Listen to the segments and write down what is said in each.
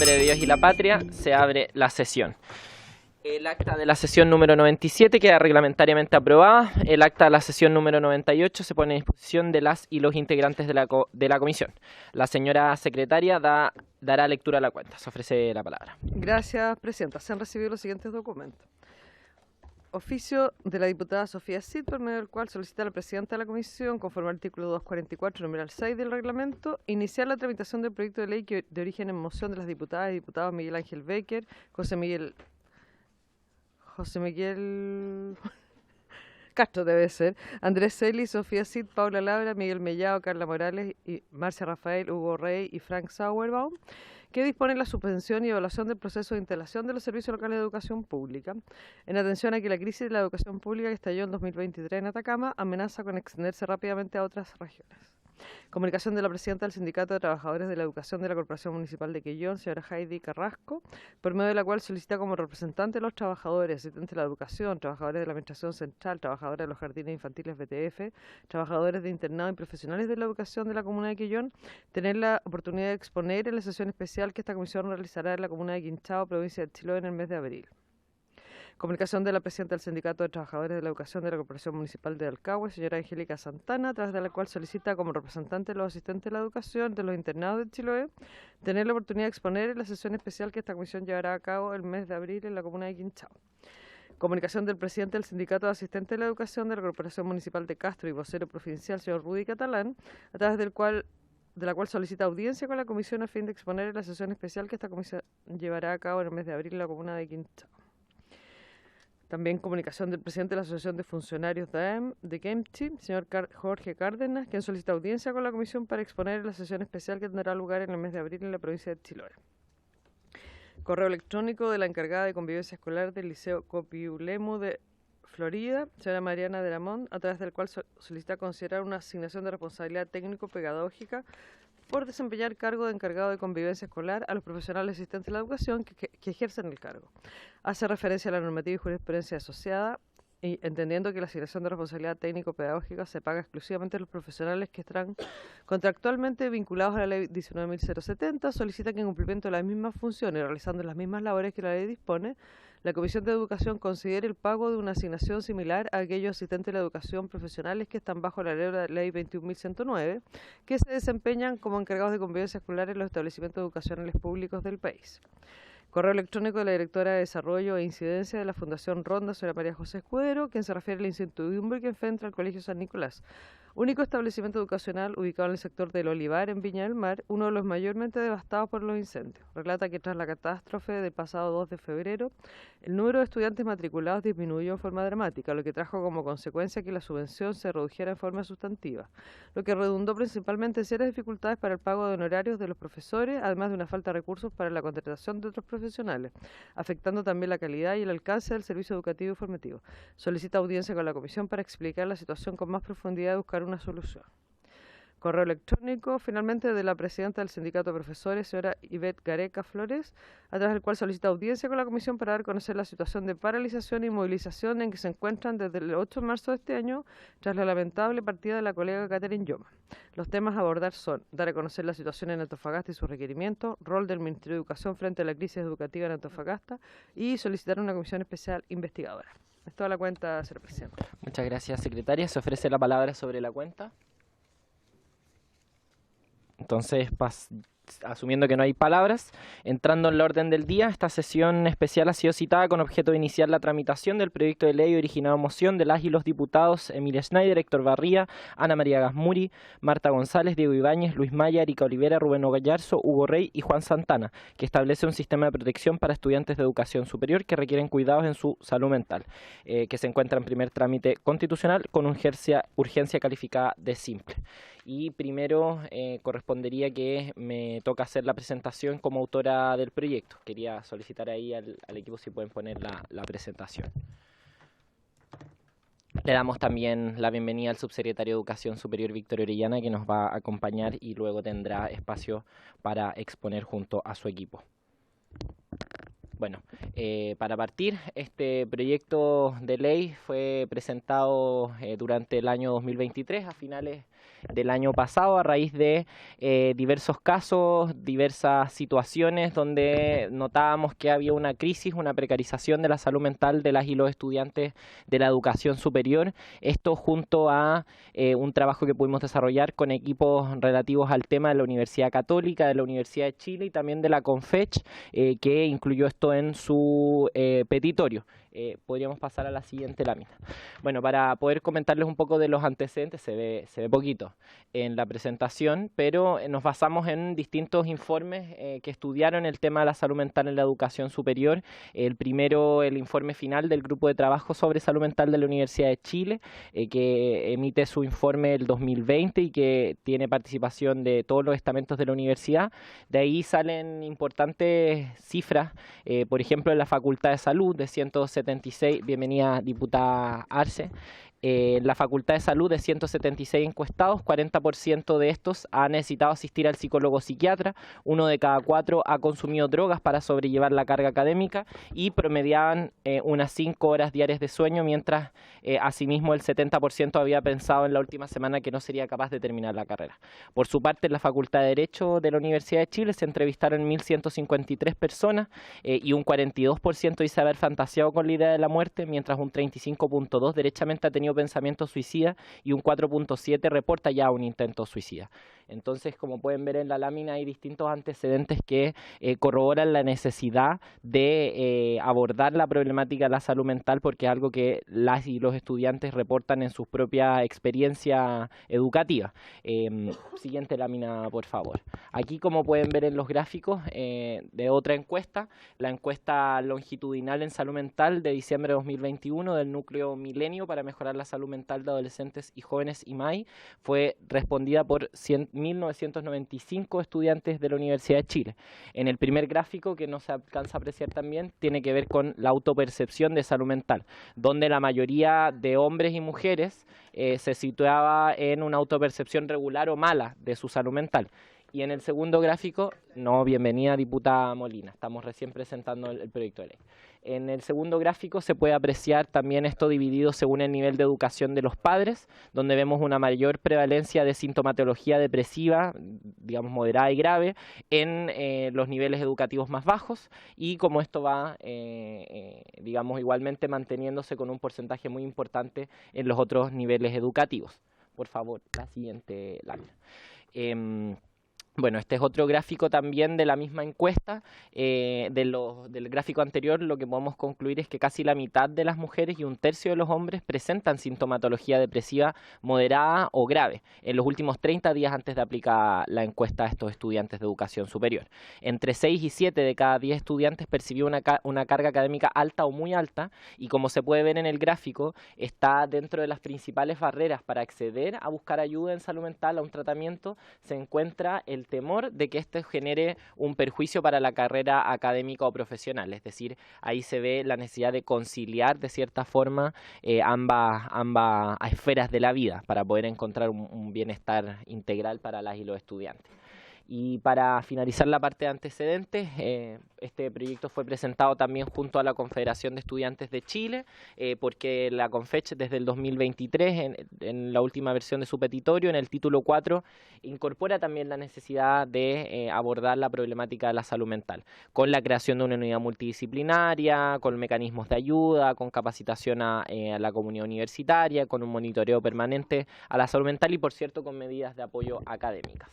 nombre de Dios y la patria, se abre la sesión. El acta de la sesión número 97 queda reglamentariamente aprobada. El acta de la sesión número 98 se pone a disposición de las y los integrantes de la comisión. La señora secretaria dará lectura a la cuenta. Se ofrece la palabra. Gracias, presidenta. Se han recibido los siguientes documentos. Oficio de la diputada Sofía Cid, por medio del cual solicita a la presidenta de la comisión, conforme al artículo 244, numeral 6 del reglamento, iniciar la tramitación del proyecto de ley de origen en moción de las diputadas y diputados Miguel Ángel Becker, José Miguel Castro debe ser, Andrés Celi, Sofía Cid, Paula Labra, Miguel Mellado, Carla Morales, y Marcia Rafael, Hugo Rey y Frank Sauerbaum, que dispone la suspensión y evaluación del proceso de instalación de los servicios locales de educación pública, en atención a que la crisis de la educación pública que estalló en 2023 en Atacama amenaza con extenderse rápidamente a otras regiones. Comunicación de la presidenta del Sindicato de Trabajadores de la Educación de la Corporación Municipal de Quellón, señora Heidi Carrasco, por medio de la cual solicita como representante de los trabajadores, asistentes de la educación, trabajadores de la Administración Central, trabajadores de los jardines infantiles BTF, trabajadores de internado y profesionales de la educación de la comuna de Quellón, tener la oportunidad de exponer en la sesión especial que esta comisión realizará en la comuna de Quinchao, provincia de Chiloé, en el mes de abril. Comunicación de la presidenta del Sindicato de Trabajadores de la Educación de la Corporación Municipal de Alcagüe, señora Angélica Santana, a través de la cual solicita como representante de los asistentes de la educación de los internados de Chiloé tener la oportunidad de exponer en la sesión especial que esta comisión llevará a cabo el mes de abril en la comuna de Quinchao. Comunicación del presidente del Sindicato de Asistentes de la Educación de la Corporación Municipal de Castro y vocero provincial, señor Rudy Catalán, a través de la cual solicita audiencia con la comisión a fin de exponer en la sesión especial que esta comisión llevará a cabo en el mes de abril en la comuna de Quinchao. También comunicación del presidente de la Asociación de Funcionarios de Kemchi, señor Jorge Cárdenas, quien solicita audiencia con la comisión para exponer en la sesión especial que tendrá lugar en el mes de abril en la provincia de Chiloé. Correo electrónico de la encargada de convivencia escolar del Liceo Copiulemu de Florida, señora Mariana de Lamont, a través del cual solicita considerar una asignación de responsabilidad técnico-pedagógica por desempeñar cargo de encargado de convivencia escolar a los profesionales asistentes de la educación que ejercen el cargo. Hace referencia a la normativa y jurisprudencia asociada y entendiendo que la asignación de responsabilidad técnico-pedagógica se paga exclusivamente a los profesionales que están contractualmente vinculados a la ley 19.070, solicita que en cumplimiento de las mismas funciones y realizando las mismas labores que la ley dispone, la Comisión de Educación considere el pago de una asignación similar a aquellos asistentes de la educación profesionales que están bajo la ley 21.109, que se desempeñan como encargados de convivencia escolar en los establecimientos educacionales públicos del país. Correo electrónico de la directora de Desarrollo e Incidencia de la Fundación Ronda, señora María José Escudero, quien se refiere a la incertidumbre que enfrenta el Colegio San Nicolás, único establecimiento educacional ubicado en el sector del Olivar, en Viña del Mar, uno de los mayormente devastados por los incendios. Relata que tras la catástrofe del pasado 2 de febrero, el número de estudiantes matriculados disminuyó en forma dramática, lo que trajo como consecuencia que la subvención se redujera en forma sustantiva, lo que redundó principalmente en serias dificultades para el pago de honorarios de los profesores, además de una falta de recursos para la contratación de otros profesionales, afectando también la calidad y el alcance del servicio educativo y formativo. Solicita audiencia con la comisión para explicar la situación con más profundidad y buscar una solución. Correo electrónico, finalmente, de la presidenta del Sindicato de Profesores, señora Ivette Gareca Flores, a través del cual solicita audiencia con la comisión para dar a conocer la situación de paralización y movilización en que se encuentran desde el 8 de marzo de este año, tras la lamentable partida de la colega Catherine Yoma. Los temas a abordar son dar a conocer la situación en Antofagasta y sus requerimientos, rol del Ministerio de Educación frente a la crisis educativa en Antofagasta y solicitar una comisión especial investigadora. Es toda la cuenta, señor presidente. Muchas gracias, secretaria. Se ofrece la palabra sobre la cuenta. Entonces, asumiendo que no hay palabras, entrando en el orden del día, esta sesión especial ha sido citada con objeto de iniciar la tramitación del proyecto de ley originado en moción de las y los diputados Emilia Schneider, Héctor Barría, Ana María Gasmuri, Marta González, Diego Ibáñez, Luis Maya, Erika Olivera, Rubén Ogallarzo, Hugo Rey y Juan Santana, que establece un sistema de protección para estudiantes de educación superior que requieren cuidados en su salud mental, que se encuentra en primer trámite constitucional con urgencia calificada de simple. Y primero correspondería que me toca hacer la presentación como autora del proyecto. Quería solicitar ahí al equipo si pueden poner la presentación. Le damos también la bienvenida al subsecretario de Educación Superior, Víctor Orellana, que nos va a acompañar y luego tendrá espacio para exponer junto a su equipo. Bueno, para partir, este proyecto de ley fue presentado durante el año 2023, a finales del año pasado a raíz de diversos casos, diversas situaciones donde notábamos que había una crisis, una precarización de la salud mental de las y los estudiantes de la educación superior. Esto junto a un trabajo que pudimos desarrollar con equipos relativos al tema de la Universidad Católica, de la Universidad de Chile y también de la CONFECH, que incluyó esto en su petitorio. Podríamos pasar a la siguiente lámina. Bueno, para poder comentarles un poco de los antecedentes, se ve poquito en la presentación, pero nos basamos en distintos informes que estudiaron el tema de la salud mental en la educación superior. El primero, el informe final del Grupo de Trabajo sobre Salud Mental de la Universidad de Chile, que emite su informe el 2020 y que tiene participación de todos los estamentos de la universidad. De ahí salen importantes cifras, por ejemplo, en la Facultad de Salud de 176, bienvenida diputada Arce, la Facultad de Salud de 176 encuestados, 40% de estos ha necesitado asistir al psicólogo psiquiatra, 1 de cada 4 ha consumido drogas para sobrellevar la carga académica y promediaban unas 5 horas diarias de sueño, mientras asimismo el 70% había pensado en la última semana que no sería capaz de terminar la carrera. Por su parte, en la Facultad de Derecho de la Universidad de Chile se entrevistaron 1.153 personas y un 42% dice haber fantaseado con la idea de la muerte, mientras un 35.2% derechamente ha tenido pensamiento suicida y un 4.7% reporta ya un intento suicida. Entonces, como pueden ver en la lámina, hay distintos antecedentes que corroboran la necesidad de abordar la problemática de la salud mental, porque es algo que las y los estudiantes reportan en sus propias experiencias educativas. Siguiente lámina, por favor. Aquí, como pueden ver en los gráficos de otra encuesta, la encuesta longitudinal en salud mental de diciembre de 2021 del núcleo Milenio para mejorar la salud mental de adolescentes y jóvenes IMAI, fue respondida por 1.995 estudiantes de la Universidad de Chile. En el primer gráfico, que no se alcanza a apreciar también, tiene que ver con la autopercepción de salud mental, donde la mayoría de hombres y mujeres se situaba en una autopercepción regular o mala de su salud mental. Y en el segundo gráfico, bienvenida diputada Molina, estamos recién presentando el proyecto de ley. En el segundo gráfico se puede apreciar también esto dividido según el nivel de educación de los padres, donde vemos una mayor prevalencia de sintomatología depresiva, digamos moderada y grave, en los niveles educativos más bajos, y como esto va, digamos, igualmente manteniéndose con un porcentaje muy importante en los otros niveles educativos. Por favor, la siguiente lámina. Bueno, este es otro gráfico también de la misma encuesta. Del gráfico anterior, lo que podemos concluir es que casi la mitad de las mujeres y un tercio de los hombres presentan sintomatología depresiva moderada o grave en los últimos 30 días antes de aplicar la encuesta a estos estudiantes de educación superior. Entre 6 y 7 de cada 10 estudiantes percibió una carga académica alta o muy alta, y como se puede ver en el gráfico, está dentro de las principales barreras para acceder a buscar ayuda en salud mental, a un tratamiento, se encuentra el temor de que esto genere un perjuicio para la carrera académica o profesional. Es decir, ahí se ve la necesidad de conciliar de cierta forma ambas esferas de la vida para poder encontrar un bienestar integral para las y los estudiantes. Y para finalizar la parte de antecedentes, este proyecto fue presentado también junto a la Confederación de Estudiantes de Chile, porque la CONFECH desde el 2023, en la última versión de su petitorio, en el título 4, incorpora también la necesidad de abordar la problemática de la salud mental, con la creación de una unidad multidisciplinaria, con mecanismos de ayuda, con capacitación a la comunidad universitaria, con un monitoreo permanente a la salud mental y, por cierto, con medidas de apoyo académicas.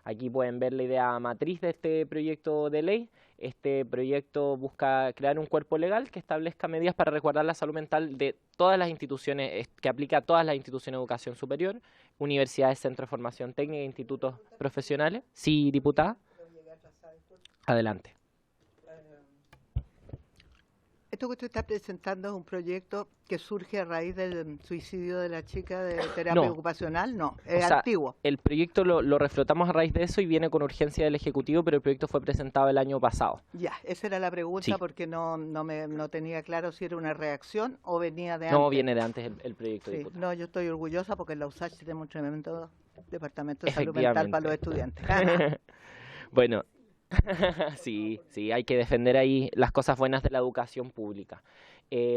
Aquí pueden ver la idea matriz de este proyecto de ley. Este proyecto busca crear un cuerpo legal que establezca medidas para resguardar la salud mental de todas las instituciones, que aplica a todas las instituciones de educación superior, universidades, centros de formación técnica, institutos profesionales. Sí, diputada. Adelante. Esto que usted está presentando es un proyecto que surge a raíz del suicidio de la chica de terapia ocupacional, es antiguo. El proyecto lo reflotamos a raíz de eso y viene con urgencia del Ejecutivo, pero el proyecto fue presentado el año pasado. Ya, esa era la pregunta, sí, porque no tenía claro si era una reacción o venía de antes. No, viene de antes el proyecto. Sí, no, yo estoy orgullosa porque en la USACH tenemos un tremendo departamento de salud mental para los estudiantes. Bueno, Sí, sí, hay que defender ahí las cosas buenas de la educación pública.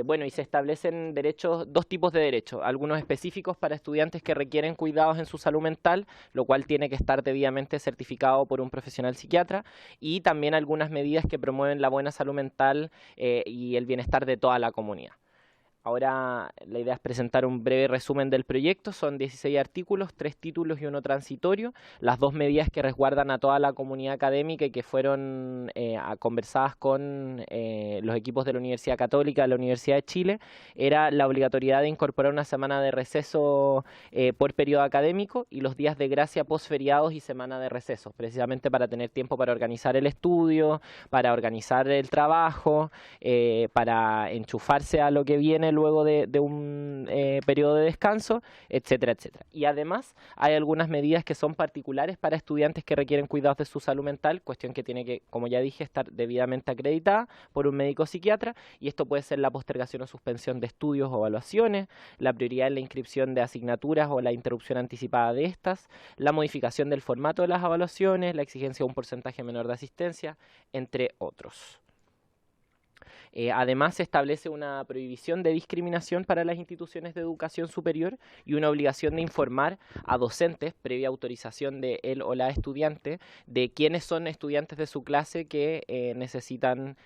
Bueno, y se establecen derechos, dos tipos de derechos, algunos específicos para estudiantes que requieren cuidados en su salud mental, lo cual tiene que estar debidamente certificado por un profesional psiquiatra, y también algunas medidas que promueven la buena salud mental y el bienestar de toda la comunidad. Ahora la idea es presentar un breve resumen del proyecto. Son 16 artículos, 3 títulos y uno transitorio. Las dos medidas que resguardan a toda la comunidad académica y que fueron conversadas con los equipos de la Universidad Católica, de la Universidad de Chile, era la obligatoriedad de incorporar una semana de receso por periodo académico y los días de gracia posferiados y semana de receso, precisamente para tener tiempo para organizar el estudio, para organizar el trabajo, para enchufarse a lo que viene luego de un periodo de descanso, etcétera, etcétera. Y además hay algunas medidas que son particulares para estudiantes que requieren cuidados de su salud mental, cuestión que tiene que, como ya dije, estar debidamente acreditada por un médico psiquiatra, y esto puede ser la postergación o suspensión de estudios o evaluaciones, la prioridad en la inscripción de asignaturas o la interrupción anticipada de estas, la modificación del formato de las evaluaciones, la exigencia de un porcentaje menor de asistencia, entre otros. Además, se establece una prohibición de discriminación para las instituciones de educación superior y una obligación de informar a docentes, previa autorización de él o la estudiante, de quiénes son estudiantes de su clase que necesitan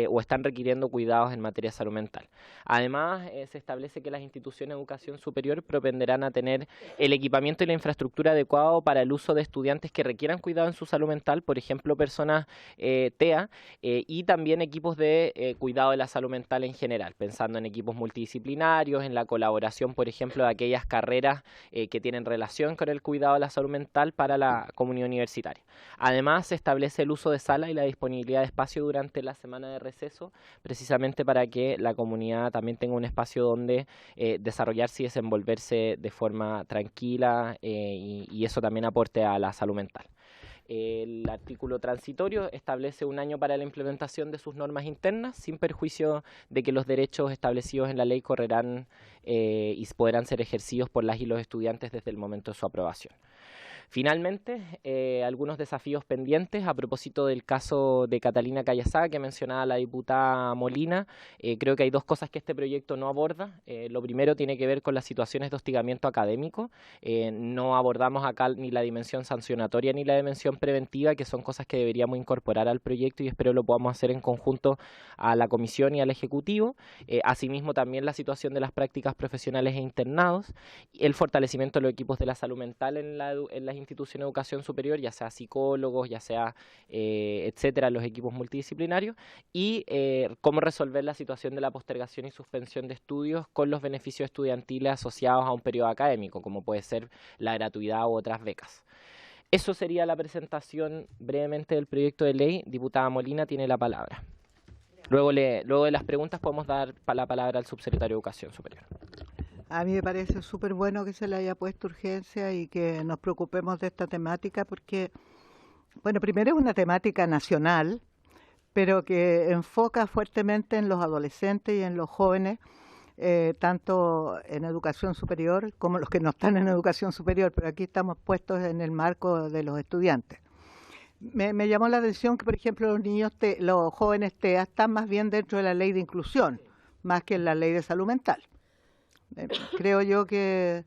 o están requiriendo cuidados en materia de salud mental. Además, se establece que las instituciones de educación superior propenderán a tener el equipamiento y la infraestructura adecuado para el uso de estudiantes que requieran cuidado en su salud mental, por ejemplo, personas TEA, y también equipos de cuidado de la salud mental en general, pensando en equipos multidisciplinarios, en la colaboración, por ejemplo, de aquellas carreras que tienen relación con el cuidado de la salud mental para la comunidad universitaria. Además, se establece el uso de sala y la disponibilidad de espacio durante la semana de receso, precisamente para que la comunidad también tenga un espacio donde desarrollarse y desenvolverse de forma tranquila y eso también aporte a la salud mental. El artículo transitorio establece un año para la implementación de sus normas internas, sin perjuicio de que los derechos establecidos en la ley correrán y podrán ser ejercidos por las y los estudiantes desde el momento de su aprobación. Finalmente, algunos desafíos pendientes a propósito del caso de Catalina Callazá, que mencionaba la diputada Molina. Creo que hay dos cosas que este proyecto no aborda. Lo primero tiene que ver con las situaciones de hostigamiento académico. No abordamos acá ni la dimensión sancionatoria ni la dimensión preventiva, que son cosas que deberíamos incorporar al proyecto y espero lo podamos hacer en conjunto a la comisión y al Ejecutivo. Asimismo, también la situación de las prácticas profesionales e internados, el fortalecimiento de los equipos de la salud mental en las instituciones de educación superior, ya sea psicólogos, ya sea, etcétera, los equipos multidisciplinarios, y cómo resolver la situación de la postergación y suspensión de estudios con los beneficios estudiantiles asociados a un periodo académico, como puede ser la gratuidad u otras becas. Eso sería la presentación brevemente del proyecto de ley. Diputada Molina tiene la palabra. Luego de las preguntas podemos dar la palabra al subsecretario de Educación Superior. A mí me parece súper bueno que se le haya puesto urgencia y que nos preocupemos de esta temática porque, bueno, primero es una temática nacional, pero que enfoca fuertemente en los adolescentes y en los jóvenes, tanto en educación superior como los que no están en educación superior, pero aquí estamos puestos en el marco de los estudiantes. Me llamó la atención que, por ejemplo, los jóvenes TEA están más bien dentro de la ley de inclusión, más que en la ley de salud mental. Creo yo que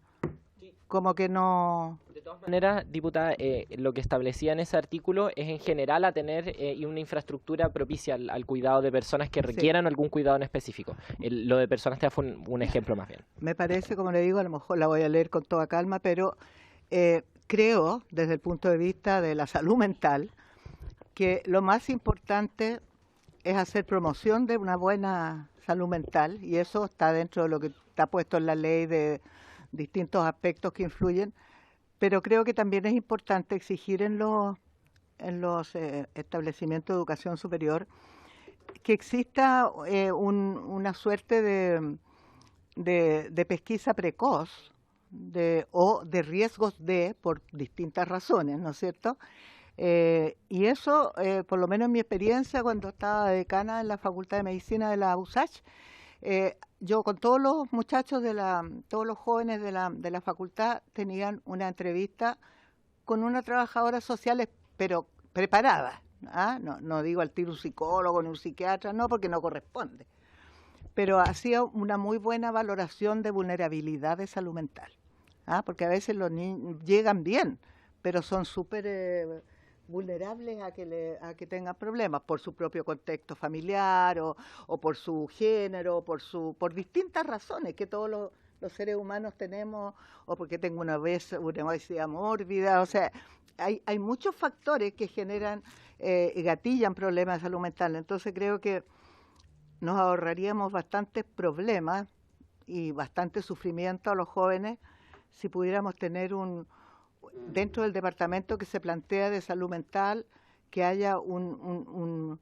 como que no... De todas maneras, diputada, lo que establecía en ese artículo es en general a tener una infraestructura propicia al cuidado de personas que requieran algún cuidado en específico. Lo de personas TEA fue un ejemplo más bien. Me parece, como le digo, a lo mejor la voy a leer con toda calma, pero creo, desde el punto de vista de la salud mental, que lo más importante es hacer promoción de una buena salud mental, y eso está dentro de lo que está puesto en la ley de distintos aspectos que influyen, pero creo que también es importante exigir en los establecimientos de educación superior que exista una suerte de pesquisa precoz o de riesgos por distintas razones, ¿no es cierto? Y eso, por lo menos en mi experiencia, cuando estaba decana en la Facultad de Medicina de la USACH, yo con todos los muchachos, todos los jóvenes de la facultad tenían una entrevista con una trabajadora social, pero preparada, ¿ah? No digo al tiro un psicólogo ni un psiquiatra, no, porque no corresponde. Pero hacía una muy buena valoración de vulnerabilidad de salud mental, ¿ah? Porque a veces los niños llegan bien, pero son súper vulnerables a que tengan problemas por su propio contexto familiar o por su género, por distintas razones que todos los seres humanos tenemos, o porque tengo una obesidad mórbida. O sea, hay muchos factores que generan y gatillan problemas de salud mental. Entonces creo que nos ahorraríamos bastantes problemas y bastante sufrimiento a los jóvenes si pudiéramos tener dentro del departamento que se plantea de salud mental, que haya un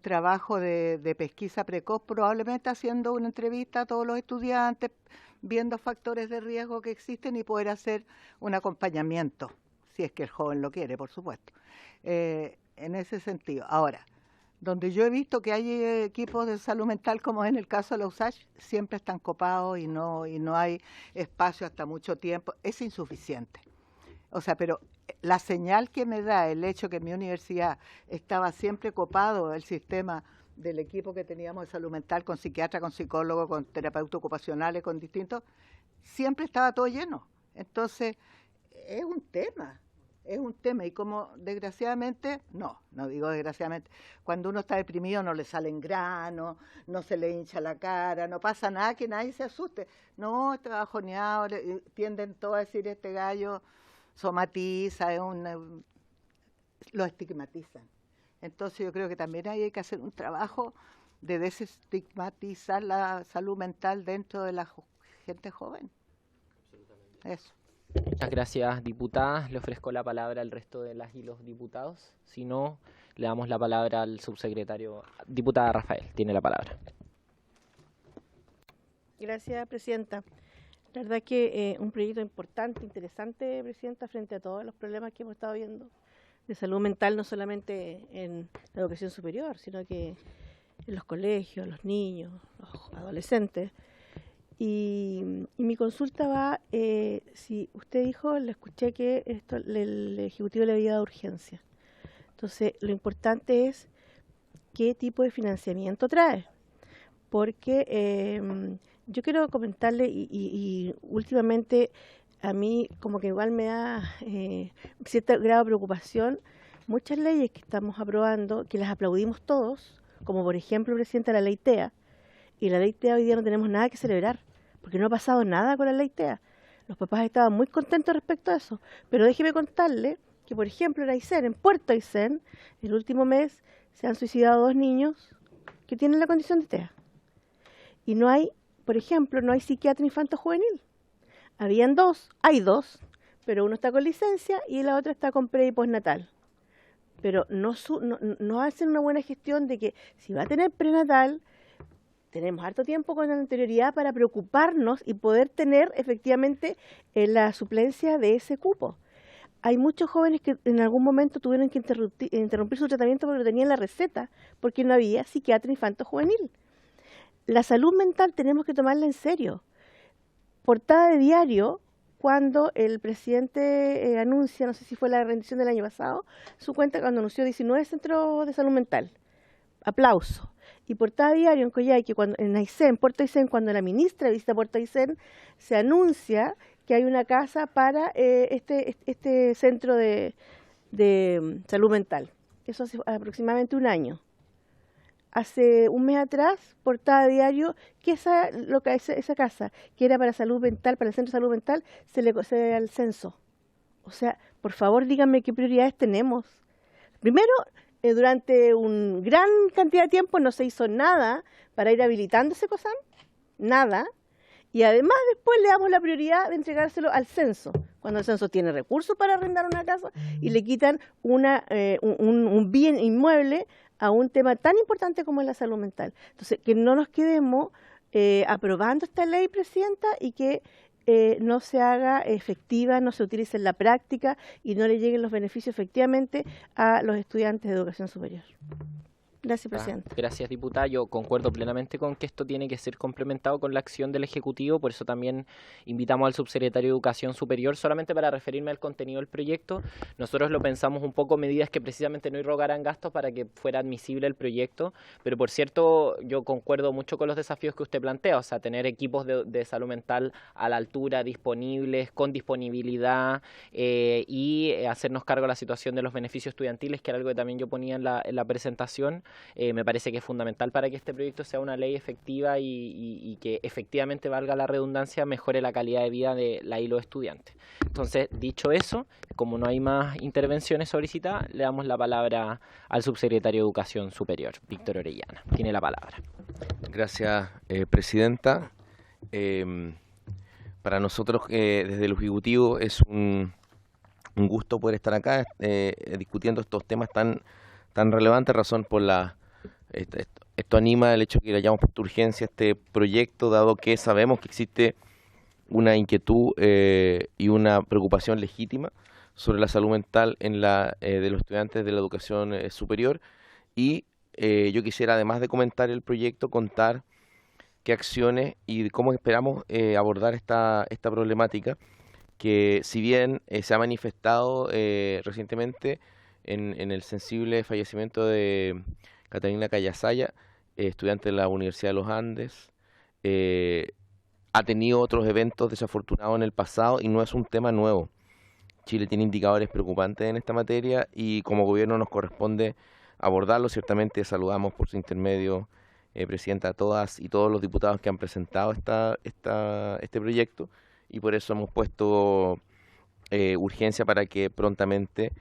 trabajo de pesquisa precoz, probablemente haciendo una entrevista a todos los estudiantes, viendo factores de riesgo que existen y poder hacer un acompañamiento, si es que el joven lo quiere, por supuesto, en ese sentido. Ahora, donde yo he visto que hay equipos de salud mental, como en el caso de la USACH, siempre están copados y no hay espacio hasta mucho tiempo, es insuficiente. O sea, pero la señal que me da el hecho que en mi universidad estaba siempre copado el sistema del equipo que teníamos de salud mental, con psiquiatra, con psicólogo, con terapeutas ocupacionales, con distintos, siempre estaba todo lleno. Entonces, es un tema. Y como desgraciadamente, no digo desgraciadamente, cuando uno está deprimido no le salen granos, no se le hincha la cara, no pasa nada, que nadie se asuste. No, está bajoneado, tienden todos a decir este gallo somatiza, lo estigmatizan. Entonces yo creo que también hay que hacer un trabajo de desestigmatizar la salud mental dentro de la gente joven. Eso. Muchas gracias, diputada. Le ofrezco la palabra al resto de las y los diputados. Si no, le damos la palabra al subsecretario. Diputada Rafael, tiene la palabra. Gracias, presidenta. La verdad que un proyecto importante, interesante, presidenta, frente a todos los problemas que hemos estado viendo de salud mental, no solamente en la educación superior, sino que en los colegios, los niños, los adolescentes. Y mi consulta va, si usted dijo, le escuché que el Ejecutivo le había dado urgencia. Entonces, lo importante es qué tipo de financiamiento trae. Porque yo quiero comentarle, y últimamente a mí como que igual me da cierto grado de preocupación, muchas leyes que estamos aprobando, que las aplaudimos todos, como por ejemplo, presidenta, la ley TEA, y la ley TEA hoy día no tenemos nada que celebrar, porque no ha pasado nada con la ley TEA. Los papás estaban muy contentos respecto a eso, pero déjeme contarle que, por ejemplo, en Aysén, en Puerto Aysén, el último mes se han suicidado 2 niños que tienen la condición de TEA. Y no hay, por ejemplo, no hay psiquiatra infanto-juvenil. Habían 2, hay 2, pero uno está con licencia y la otra está con pre y postnatal. Pero no hacen una buena gestión de que si va a tener prenatal, tenemos harto tiempo con anterioridad para preocuparnos y poder tener efectivamente la suplencia de ese cupo. Hay muchos jóvenes que en algún momento tuvieron que interrumpir su tratamiento porque no tenían la receta, porque no había psiquiatra infanto-juvenil. La salud mental tenemos que tomarla en serio. Portada de diario, cuando el presidente anuncia, no sé si fue la rendición del año pasado, su cuenta cuando anunció 19 centros de salud mental. Aplauso. Y portada de diario en Coyhaique, en Aysén, Puerto Aysén, cuando la ministra visita Puerto Aysén, se anuncia que hay una casa para este centro de salud mental. Eso hace aproximadamente un año. Hace un mes atrás, portada de diario, que esa casa, que era para salud mental, para el centro de salud mental, se le da al censo. O sea, por favor, díganme qué prioridades tenemos. Primero, durante una gran cantidad de tiempo no se hizo nada para ir habilitando ese COSAM, nada. Y además después le damos la prioridad de entregárselo al censo, cuando el censo tiene recursos para arrendar una casa y le quitan un bien inmueble a un tema tan importante como es la salud mental. Entonces, que no nos quedemos aprobando esta ley, presidenta, y que no se haga efectiva, no se utilice en la práctica y no le lleguen los beneficios efectivamente a los estudiantes de educación superior. Gracias, presidente. Gracias, diputada. Yo concuerdo plenamente con que esto tiene que ser complementado con la acción del Ejecutivo, por eso también invitamos al subsecretario de Educación Superior. Solamente para referirme al contenido del proyecto, nosotros lo pensamos un poco medidas que precisamente no irrogaran gastos para que fuera admisible el proyecto, pero por cierto, yo concuerdo mucho con los desafíos que usted plantea, o sea, tener equipos de salud mental a la altura, disponibles, con disponibilidad y hacernos cargo de la situación de los beneficios estudiantiles, que era algo que también yo ponía en la presentación. Me parece que es fundamental para que este proyecto sea una ley efectiva y que efectivamente, valga la redundancia, mejore la calidad de vida de la y los estudiantes. Entonces, dicho eso, como no hay más intervenciones solicitadas, le damos la palabra al subsecretario de Educación Superior, Víctor Orellana. Tiene la palabra. Gracias, presidenta. Para nosotros, desde el Ejecutivo, es un gusto poder estar acá discutiendo estos temas tan relevantes, razón por esto anima el hecho de que le hayamos puesto urgencia a este proyecto, dado que sabemos que existe una inquietud y una preocupación legítima sobre la salud mental de los estudiantes de la educación superior. Y yo quisiera, además de comentar el proyecto, contar qué acciones y cómo esperamos abordar esta problemática, que si bien se ha manifestado recientemente en el sensible fallecimiento de Catalina Callasaya, estudiante de la Universidad de los Andes, ha tenido otros eventos desafortunados en el pasado y no es un tema nuevo. Chile tiene indicadores preocupantes en esta materia y como gobierno nos corresponde abordarlo. Ciertamente saludamos por su intermedio, presidenta, a todas y todos los diputados que han presentado este proyecto, y por eso hemos puesto urgencia para que prontamente,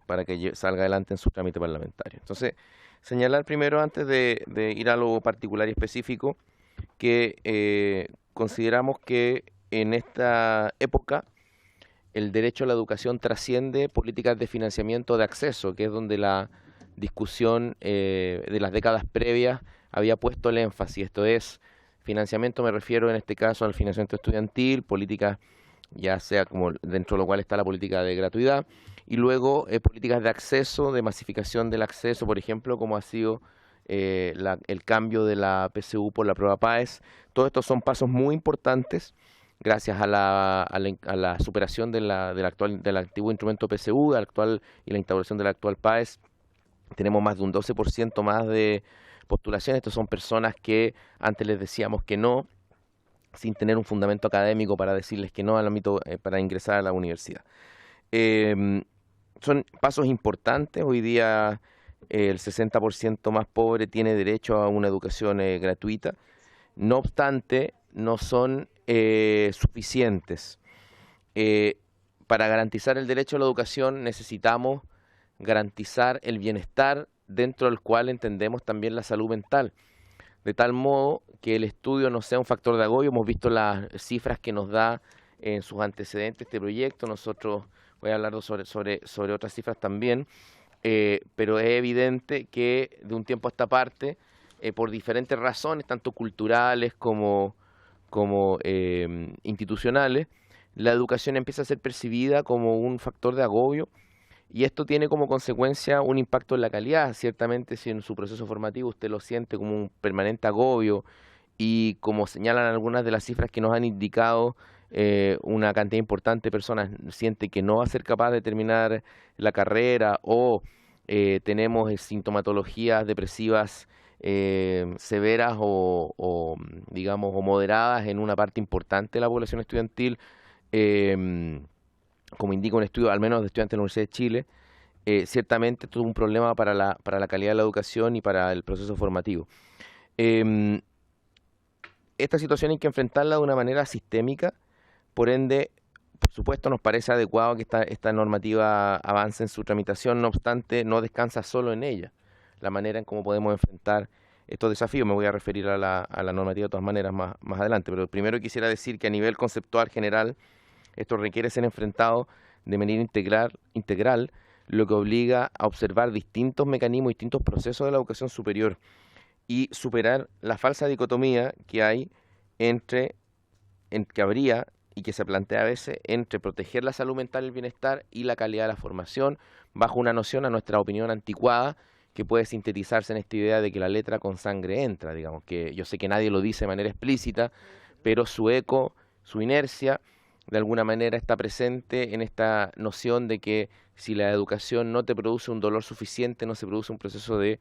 para que salga adelante en su trámite parlamentario. Entonces, señalar primero, antes de ir a lo particular y específico, que consideramos que en esta época el derecho a la educación trasciende políticas de financiamiento de acceso, que es donde la discusión de las décadas previas había puesto el énfasis. Esto es, financiamiento, me refiero en este caso al financiamiento estudiantil, políticas ya sea como dentro de lo cual está la política de gratuidad, y luego políticas de acceso, de masificación del acceso, por ejemplo, como ha sido el cambio de la PSU por la prueba PAES. Todos estos son pasos muy importantes gracias a la superación del antiguo instrumento PSU y la instauración del actual PAES. Tenemos más de un 12% más de postulaciones. Estos son personas que antes les decíamos que no, sin tener un fundamento académico para decirles que no al ámbito para ingresar a la universidad. Son pasos importantes. Hoy día el 60% más pobre tiene derecho a una educación gratuita. No obstante, no son suficientes. Para garantizar el derecho a la educación necesitamos garantizar el bienestar, dentro del cual entendemos también la salud mental, de tal modo que el estudio no sea un factor de agobio. Hemos visto las cifras que nos da en sus antecedentes este proyecto. Nosotros voy a hablar sobre otras cifras también, pero es evidente que de un tiempo a esta parte, por diferentes razones, tanto culturales como institucionales, la educación empieza a ser percibida como un factor de agobio, y esto tiene como consecuencia un impacto en la calidad. Ciertamente, si en su proceso formativo usted lo siente como un permanente agobio, y como señalan algunas de las cifras que nos han indicado, una cantidad importante de personas siente que no va a ser capaz de terminar la carrera, o tenemos sintomatologías depresivas severas o moderadas en una parte importante de la población estudiantil, como indica un estudio, al menos de estudiantes de la Universidad de Chile. Ciertamente esto es un problema para la calidad de la educación y para el proceso formativo. Esta situación hay que enfrentarla de una manera sistémica. Por ende, por supuesto, nos parece adecuado que esta normativa avance en su tramitación. No obstante, no descansa solo en ella la manera en cómo podemos enfrentar estos desafíos. Me voy a referir a la normativa de todas maneras más adelante, pero primero quisiera decir que a nivel conceptual general esto requiere ser enfrentado de manera integral, lo que obliga a observar distintos mecanismos, distintos procesos de la educación superior, y superar la falsa dicotomía que hay que habría y que se plantea a veces entre proteger la salud mental y el bienestar y la calidad de la formación, bajo una noción, a nuestra opinión, anticuada, que puede sintetizarse en esta idea de que la letra con sangre entra, digamos, que yo sé que nadie lo dice de manera explícita, pero su eco, su inercia, de alguna manera está presente en esta noción de que si la educación no te produce un dolor suficiente, no se produce un proceso de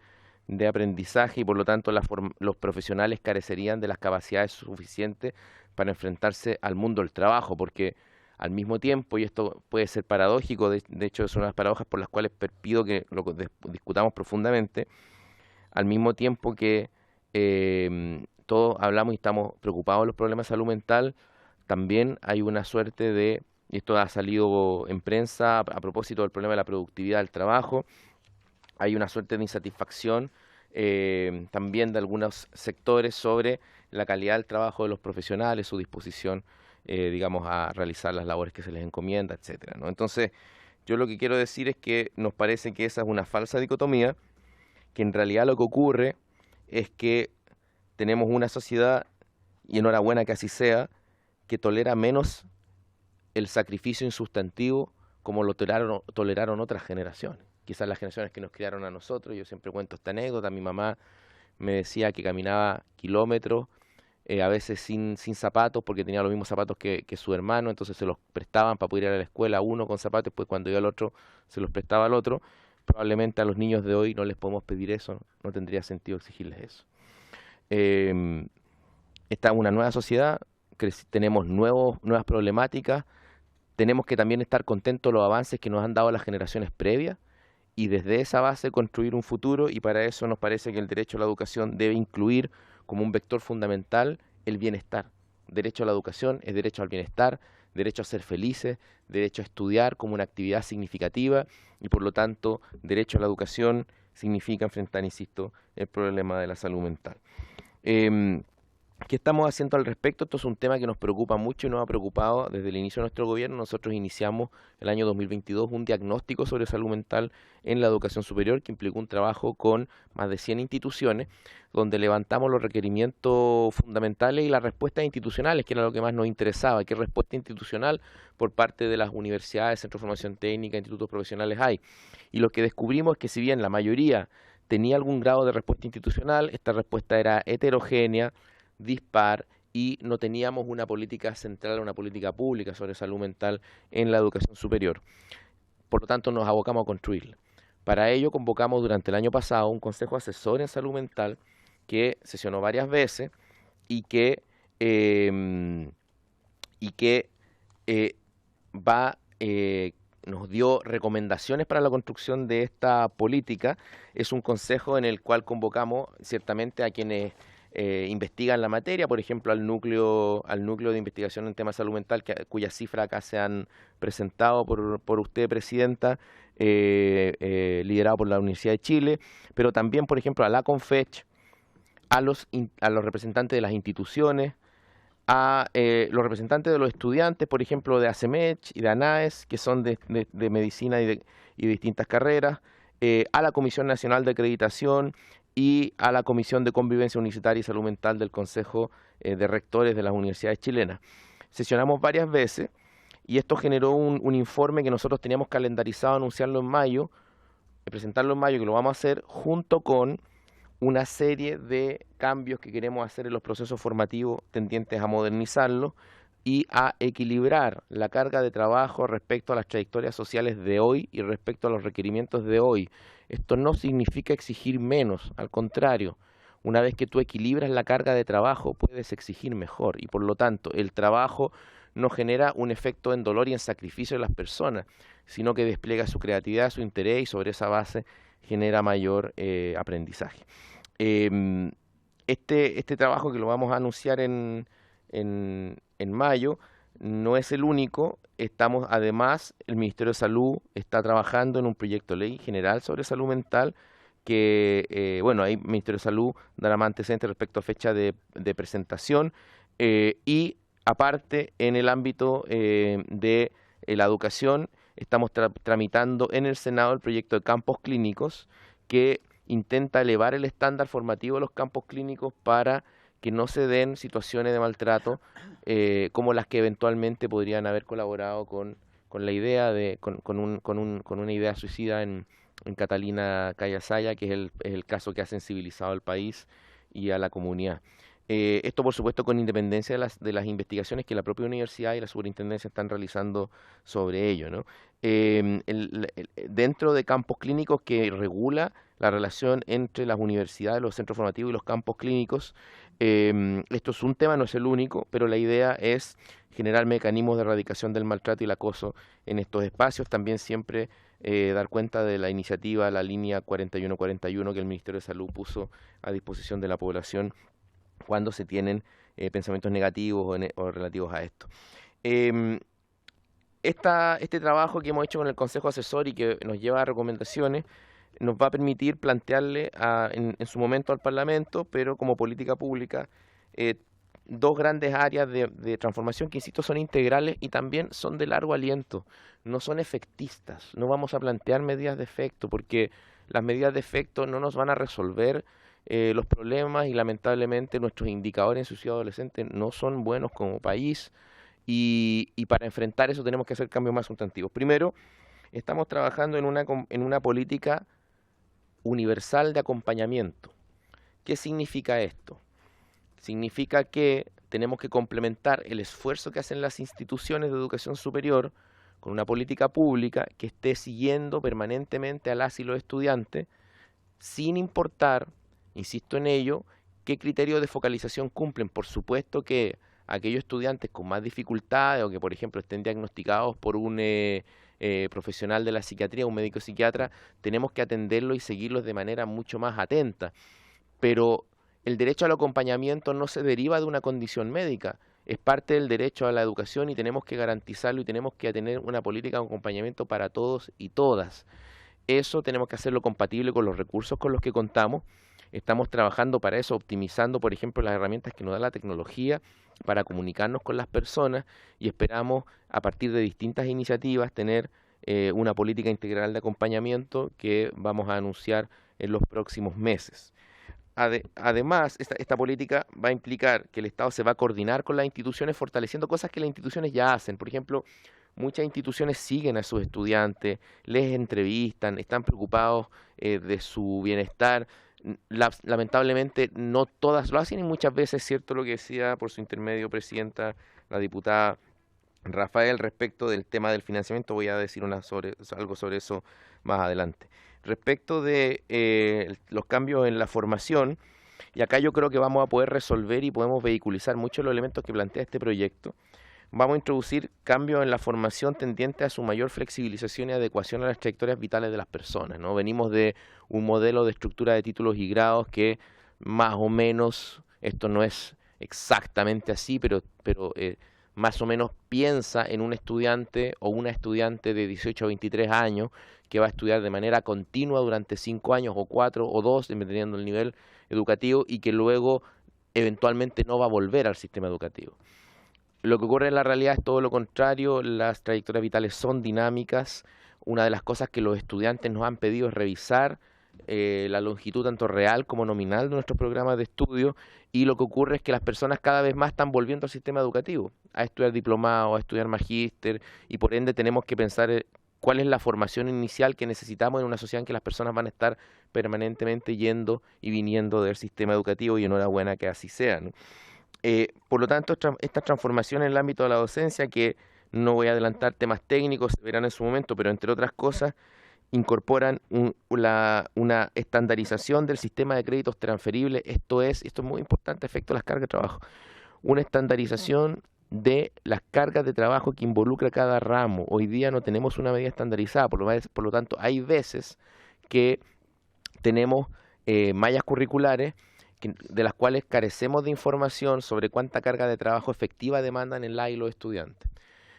aprendizaje y por lo tanto los profesionales carecerían de las capacidades suficientes para enfrentarse al mundo del trabajo, porque al mismo tiempo, y esto puede ser paradójico, de hecho es una de las paradojas por las cuales pido que lo discutamos profundamente, al mismo tiempo que todos hablamos y estamos preocupados de los problemas de salud mental, también hay una suerte de, y esto ha salido en prensa a propósito del problema de la productividad del trabajo, hay una suerte de insatisfacción también de algunos sectores sobre la calidad del trabajo de los profesionales, su disposición, digamos, a realizar las labores que se les encomienda, etcétera, ¿no? Entonces, yo lo que quiero decir es que nos parece que esa es una falsa dicotomía, que en realidad lo que ocurre es que tenemos una sociedad, y enhorabuena que así sea, que tolera menos el sacrificio insustantivo como lo toleraron otras generaciones. Quizás las generaciones que nos criaron a nosotros, yo siempre cuento esta anécdota, mi mamá me decía que caminaba kilómetros, a veces sin zapatos, porque tenía los mismos zapatos que su hermano, entonces se los prestaban para poder ir a la escuela, uno con zapatos, después cuando iba al otro se los prestaba al otro. Probablemente a los niños de hoy no les podemos pedir eso, no tendría sentido exigirles eso. Esta es una nueva sociedad, tenemos nuevas problemáticas, tenemos que también estar contentos de los avances que nos han dado las generaciones previas y desde esa base construir un futuro, y para eso nos parece que el derecho a la educación debe incluir como un vector fundamental el bienestar. Derecho a la educación es derecho al bienestar, derecho a ser felices, derecho a estudiar como una actividad significativa y por lo tanto derecho a la educación significa enfrentar, insisto, el problema de la salud mental. ¿Qué estamos haciendo al respecto? Esto es un tema que nos preocupa mucho y nos ha preocupado desde el inicio de nuestro gobierno. Nosotros iniciamos el año 2022 un diagnóstico sobre salud mental en la educación superior que implicó un trabajo con más de 100 instituciones donde levantamos los requerimientos fundamentales y las respuestas institucionales, que era lo que más nos interesaba. ¿Qué respuesta institucional por parte de las universidades, centros de formación técnica, institutos profesionales hay? Y lo que descubrimos es que si bien la mayoría tenía algún grado de respuesta institucional, esta respuesta era heterogénea, dispar y no teníamos una política central, una política pública sobre salud mental en la educación superior. Por lo tanto, nos abocamos a construirla. Para ello, convocamos durante el año pasado un consejo asesor en salud mental que sesionó varias veces y que nos dio recomendaciones para la construcción de esta política. Es un consejo en el cual convocamos ciertamente a quienes investigan la materia, por ejemplo al núcleo de investigación en temas de salud mental, cuyas cifras acá se han presentado por usted, Presidenta, liderado por la Universidad de Chile, pero también, por ejemplo, a la CONFECH, a los representantes de las instituciones, a los representantes de los estudiantes, por ejemplo, de ACEMECH y de ANAES, que son de medicina y de distintas carreras, a la Comisión Nacional de Acreditación y a la Comisión de Convivencia Universitaria y Salud Mental del Consejo de Rectores de las Universidades Chilenas. Sesionamos varias veces y esto generó un informe que nosotros teníamos calendarizado anunciarlo en mayo, presentarlo en mayo, que lo vamos a hacer junto con una serie de cambios que queremos hacer en los procesos formativos tendientes a modernizarlos y a equilibrar la carga de trabajo respecto a las trayectorias sociales de hoy y respecto a los requerimientos de hoy. Esto no significa exigir menos, al contrario, una vez que tú equilibras la carga de trabajo puedes exigir mejor y por lo tanto el trabajo no genera un efecto en dolor y en sacrificio de las personas, sino que despliega su creatividad, su interés y sobre esa base genera mayor aprendizaje. Este trabajo que lo vamos a anunciar en mayo no es el único. Estamos además, el Ministerio de Salud está trabajando en un proyecto de ley general sobre salud mental que, ahí el Ministerio de Salud dará más antecedentes respecto a fecha de presentación y aparte en el ámbito de la educación estamos tramitando en el Senado el proyecto de campos clínicos que intenta elevar el estándar formativo de los campos clínicos para que no se den situaciones de maltrato como las que eventualmente podrían haber colaborado con la idea con una idea suicida en en Catalina Cayasaya, que es el caso que ha sensibilizado al país y a la comunidad. Esto, por supuesto, con independencia de las investigaciones que la propia universidad y la superintendencia están realizando sobre ello, ¿no? Dentro de campos clínicos que regula la relación entre las universidades, los centros formativos y los campos clínicos, esto es un tema, no es el único, pero la idea es generar mecanismos de erradicación del maltrato y el acoso en estos espacios. También siempre dar cuenta de la iniciativa, la línea 4141 que el Ministerio de Salud puso a disposición de la población cuando se tienen pensamientos negativos o relativos a esto. Este trabajo que hemos hecho con el Consejo Asesor y que nos lleva a recomendaciones nos va a permitir plantearle en su momento al Parlamento, pero como política pública, dos grandes áreas de transformación que, insisto, son integrales y también son de largo aliento, no son efectistas. No vamos a plantear medidas de efecto porque las medidas de efecto no nos van a resolver los problemas y lamentablemente nuestros indicadores en suicidio adolescente no son buenos como país y para enfrentar eso tenemos que hacer cambios más sustantivos. Primero, estamos trabajando en una política universal de acompañamiento. ¿Qué significa esto? Significa que tenemos que complementar el esfuerzo que hacen las instituciones de educación superior con una política pública que esté siguiendo permanentemente a las y los estudiantes sin importar, insisto en ello, qué criterios de focalización cumplen. Por supuesto que aquellos estudiantes con más dificultades o que, por ejemplo, estén diagnosticados por un profesional de la psiquiatría, un médico psiquiatra, tenemos que atenderlos y seguirlos de manera mucho más atenta. Pero el derecho al acompañamiento no se deriva de una condición médica, es parte del derecho a la educación y tenemos que garantizarlo y tenemos que tener una política de acompañamiento para todos y todas. Eso tenemos que hacerlo compatible con los recursos con los que contamos. Estamos trabajando para eso, optimizando, por ejemplo, las herramientas que nos da la tecnología para comunicarnos con las personas y esperamos, a partir de distintas iniciativas, tener una política integral de acompañamiento que vamos a anunciar en los próximos meses. Además, esta política va a implicar que el Estado se va a coordinar con las instituciones fortaleciendo cosas que las instituciones ya hacen. Por ejemplo, muchas instituciones siguen a sus estudiantes, les entrevistan, están preocupados de su bienestar. Lamentablemente no todas lo hacen y muchas veces es cierto lo que decía por su intermedio presidenta, la diputada Rafael, respecto del tema del financiamiento. Voy a decir algo sobre eso más adelante. Respecto de los cambios en la formación, y acá yo creo que vamos a poder resolver y podemos vehiculizar muchos de los elementos que plantea este proyecto. Vamos a introducir cambios en la formación tendientes a su mayor flexibilización y adecuación a las trayectorias vitales de las personas, ¿no? Venimos de un modelo de estructura de títulos y grados que más o menos, esto no es exactamente así, pero más o menos piensa en un estudiante o una estudiante de 18 a 23 años que va a estudiar de manera continua durante 5 años o 4 o 2, dependiendo del nivel educativo, y que luego eventualmente no va a volver al sistema educativo. Lo que ocurre en la realidad es todo lo contrario, las trayectorias vitales son dinámicas. Una de las cosas que los estudiantes nos han pedido es revisar la longitud tanto real como nominal de nuestros programas de estudio, y lo que ocurre es que las personas cada vez más están volviendo al sistema educativo, a estudiar diplomado, a estudiar magíster, y por ende tenemos que pensar cuál es la formación inicial que necesitamos en una sociedad en que las personas van a estar permanentemente yendo y viniendo del sistema educativo, y enhorabuena que así sea, ¿no? Por lo tanto, estas transformaciones en el ámbito de la docencia, que no voy a adelantar temas técnicos, se verán en su momento, pero entre otras cosas, incorporan una estandarización del sistema de créditos transferibles, esto es muy importante, a efecto de las cargas de trabajo, una estandarización de las cargas de trabajo que involucra cada ramo. Hoy día no tenemos una medida estandarizada, por lo tanto hay veces que tenemos mallas curriculares de las cuales carecemos de información sobre cuánta carga de trabajo efectiva demandan en la y los estudiantes.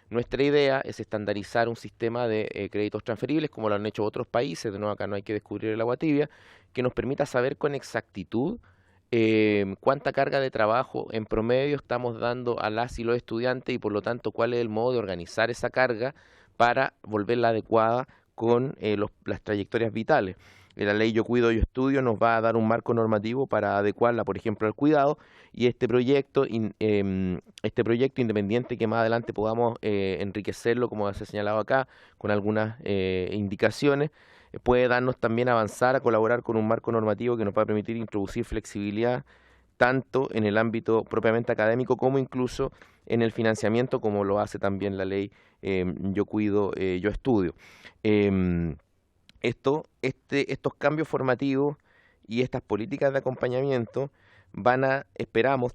Nuestra idea es estandarizar un sistema de créditos transferibles, como lo han hecho otros países, de nuevo acá no hay que descubrir el agua tibia, que nos permita saber con exactitud cuánta carga de trabajo en promedio estamos dando a las y los estudiantes y por lo tanto cuál es el modo de organizar esa carga para volverla adecuada con las trayectorias vitales. La ley Yo Cuido, Yo Estudio nos va a dar un marco normativo para adecuarla, por ejemplo, al cuidado, y este proyecto independiente que más adelante podamos enriquecerlo, como se ha señalado acá, con algunas indicaciones, puede darnos también avanzar a colaborar con un marco normativo que nos va a permitir introducir flexibilidad tanto en el ámbito propiamente académico como incluso en el financiamiento, como lo hace también la ley Yo Cuido, Yo Estudio. Estos cambios formativos y estas políticas de acompañamiento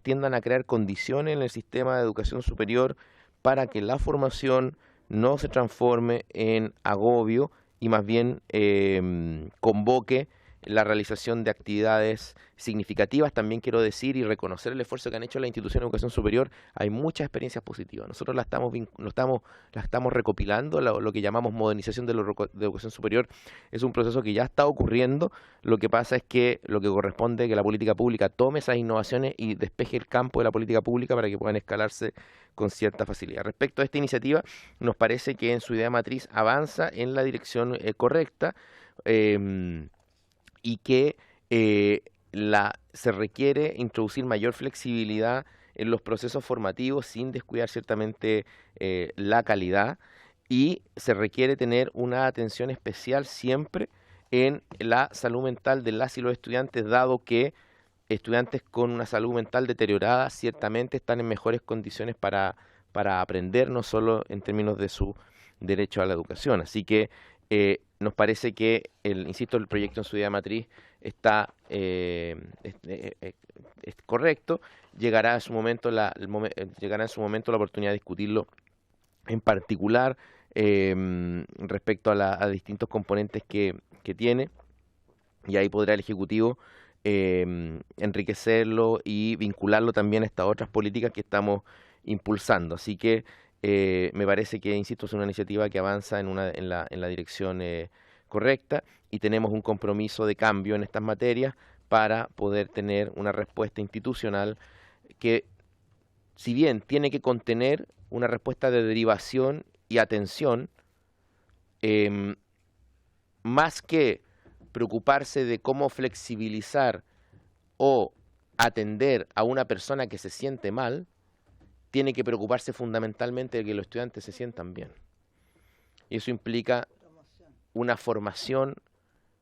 tiendan a crear condiciones en el sistema de educación superior para que la formación no se transforme en agobio y más bien convoque la realización de actividades significativas. También quiero decir y reconocer el esfuerzo que han hecho las instituciones de educación superior. Hay muchas experiencias positivas. Nosotros las estamos recopilando. Lo que llamamos modernización de educación superior es un proceso que ya está ocurriendo. Lo que pasa es que lo que corresponde es que la política pública tome esas innovaciones y despeje el campo de la política pública para que puedan escalarse con cierta facilidad. Respecto a esta iniciativa, nos parece que en su idea matriz avanza en la dirección correcta, y que se requiere introducir mayor flexibilidad en los procesos formativos sin descuidar ciertamente la calidad, y se requiere tener una atención especial siempre en la salud mental de las y los estudiantes, dado que estudiantes con una salud mental deteriorada ciertamente están en mejores condiciones para aprender, no solo en términos de su derecho a la educación. Así que nos parece que, insisto, el proyecto en su idea matriz es correcto. Llegará en su momento la oportunidad de discutirlo en particular respecto a distintos componentes que tiene, y ahí podrá el Ejecutivo enriquecerlo y vincularlo también a estas otras políticas que estamos impulsando. Así que me parece que, insisto, es una iniciativa que avanza en la dirección correcta, y tenemos un compromiso de cambio en estas materias para poder tener una respuesta institucional que, si bien tiene que contener una respuesta de derivación y atención, más que preocuparse de cómo flexibilizar o atender a una persona que se siente mal, tiene que preocuparse fundamentalmente de que los estudiantes se sientan bien. Y eso implica una formación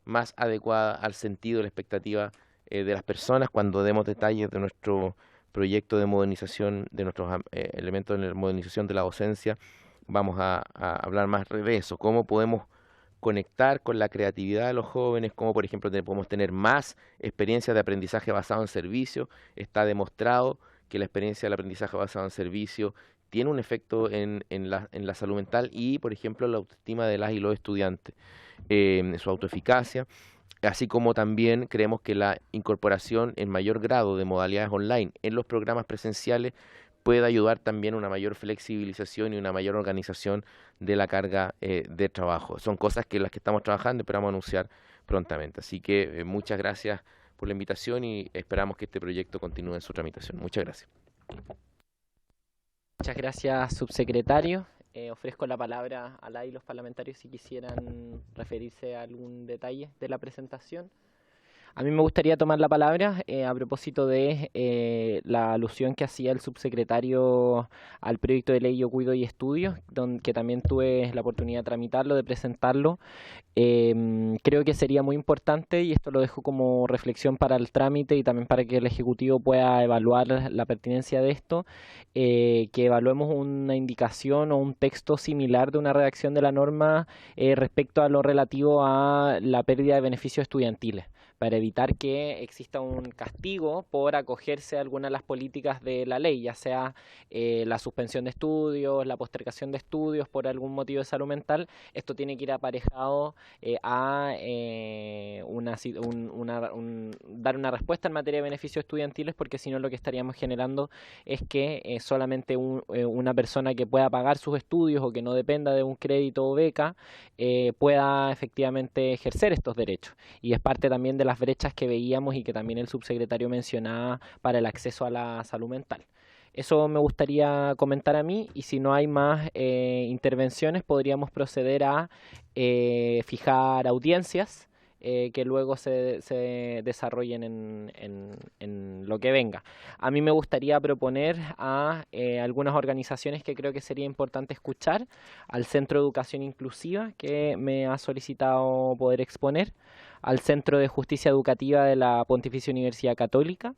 más adecuada al sentido y la expectativa de las personas. Cuando demos detalles de nuestro proyecto de modernización, de nuestros elementos de modernización de la docencia, vamos a hablar más de eso, cómo podemos conectar con la creatividad de los jóvenes, cómo, por ejemplo, podemos tener más experiencias de aprendizaje basado en servicio. Está demostrado que la experiencia del aprendizaje basado en servicio tiene un efecto en la salud mental y, por ejemplo, la autoestima de las y los estudiantes, su autoeficacia, así como también creemos que la incorporación en mayor grado de modalidades online en los programas presenciales puede ayudar también a una mayor flexibilización y una mayor organización de la carga de trabajo. Son cosas que las que estamos trabajando y esperamos anunciar prontamente. Así que muchas gracias por la invitación y esperamos que este proyecto continúe en su tramitación. Muchas gracias. Muchas gracias, subsecretario. Ofrezco la palabra a la y los parlamentarios si quisieran referirse a algún detalle de la presentación. A mí me gustaría tomar la palabra a propósito de la alusión que hacía el subsecretario al proyecto de ley Yo Cuido y Estudio, que también tuve la oportunidad de tramitarlo, de presentarlo. Creo que sería muy importante, y esto lo dejo como reflexión para el trámite y también para que el Ejecutivo pueda evaluar la pertinencia de esto, que evaluemos una indicación o un texto similar de una redacción de la norma respecto a lo relativo a la pérdida de beneficios estudiantiles, para evitar que exista un castigo por acogerse a alguna de las políticas de la ley, ya sea la suspensión de estudios, la postergación de estudios por algún motivo de salud mental. Esto tiene que ir aparejado a dar una respuesta en materia de beneficios estudiantiles, porque si no lo que estaríamos generando es que solamente una persona que pueda pagar sus estudios o que no dependa de un crédito o beca pueda efectivamente ejercer estos derechos. Y es parte también de las brechas que veíamos y que también el subsecretario mencionaba para el acceso a la salud mental. Eso me gustaría comentar a mí, y si no hay más intervenciones podríamos proceder a fijar audiencias que luego se desarrollen en sesión, lo que venga. A mí me gustaría proponer a algunas organizaciones que creo que sería importante escuchar, al Centro de Educación Inclusiva, que me ha solicitado poder exponer, al Centro de Justicia Educativa de la Pontificia Universidad Católica,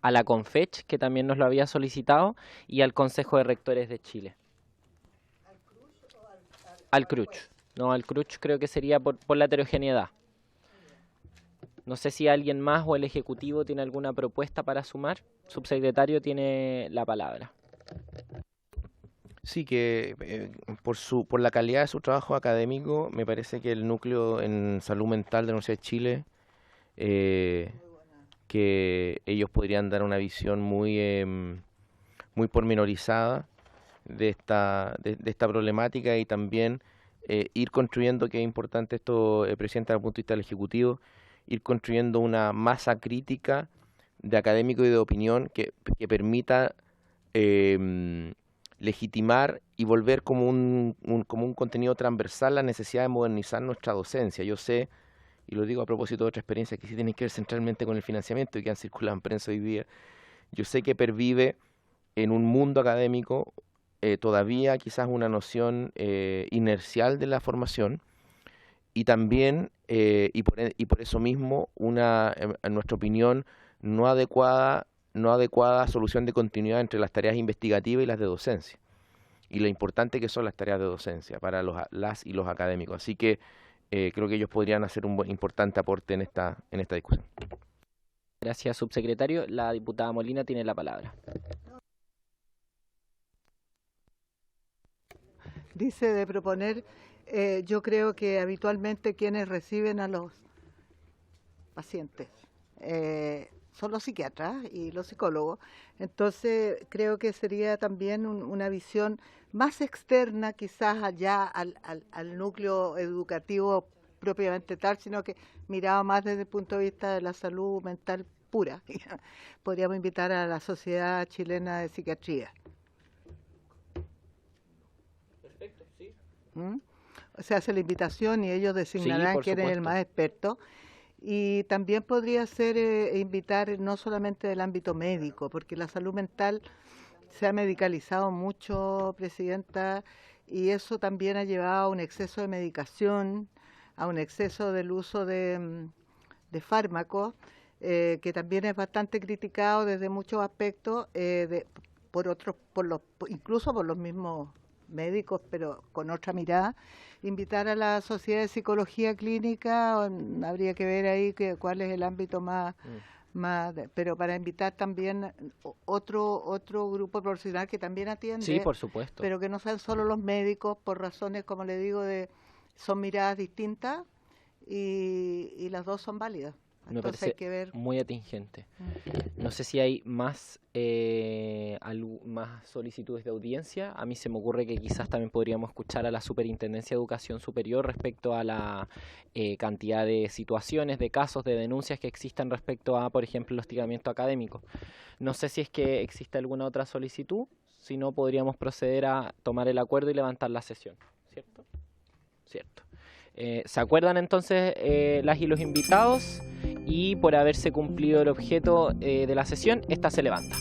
a la CONFECH, que también nos lo había solicitado, y al Consejo de Rectores de Chile. Al CRUCH. No, al CRUCH creo que sería por la heterogeneidad. No sé si alguien más o el Ejecutivo tiene alguna propuesta para sumar. Subsecretario tiene la palabra. Sí, que por la calidad de su trabajo académico, me parece que el núcleo en salud mental de la Universidad de Chile, que ellos podrían dar una visión muy pormenorizada de esta problemática y también ir construyendo, que es importante esto, Presidenta, desde el punto de vista del Ejecutivo, ir construyendo una masa crítica de académicos y de opinión que permita legitimar y volver como un contenido transversal la necesidad de modernizar nuestra docencia. Yo sé, y lo digo a propósito de otra experiencia que sí tienen que ver centralmente con el financiamiento y que han circulado en prensa hoy día, yo sé que pervive en un mundo académico todavía quizás una noción inercial de la formación y también, y por eso mismo, en nuestra opinión, no adecuada solución de continuidad entre las tareas investigativas y las de docencia, y lo importante que son las tareas de docencia para las y los académicos. Así que creo que ellos podrían hacer un importante aporte en esta discusión. Gracias, subsecretario. La diputada Molina tiene la palabra. Dice de proponer, yo creo que habitualmente quienes reciben a los pacientes son los psiquiatras y los psicólogos, entonces creo que sería también una visión más externa quizás allá al núcleo educativo propiamente tal, sino que mirado más desde el punto de vista de la salud mental pura. Podríamos invitar a la Sociedad Chilena de Psiquiatría. Perfecto, sí. O sea, hace la invitación y ellos designarán quién es el más experto. Y también podría ser invitar no solamente del ámbito médico, porque la salud mental se ha medicalizado mucho, Presidenta, y eso también ha llevado a un exceso de medicación, a un exceso del uso de fármacos, que también es bastante criticado desde muchos aspectos, incluso por los mismos médicos, pero con otra mirada. Invitar a la Sociedad de Psicología Clínica, habría que ver ahí cuál es el ámbito pero para invitar también otro grupo profesional que también atiende, sí, por supuesto, pero que no sean solo los médicos, por razones, como le digo, son miradas distintas y las dos son válidas. Me Entonces parece hay que ver. muy atingente. No sé si hay más solicitudes de audiencia. A mí se me ocurre que quizás también podríamos escuchar a la Superintendencia de Educación Superior respecto a la cantidad de situaciones, de casos, de denuncias que existan respecto a, por ejemplo, el hostigamiento académico. No sé si es que existe alguna otra solicitud, si no podríamos proceder a tomar el acuerdo y levantar la sesión, ¿cierto? Cierto. ¿Se acuerdan entonces las y los invitados? Y por haberse cumplido el objeto de la sesión, esta se levanta.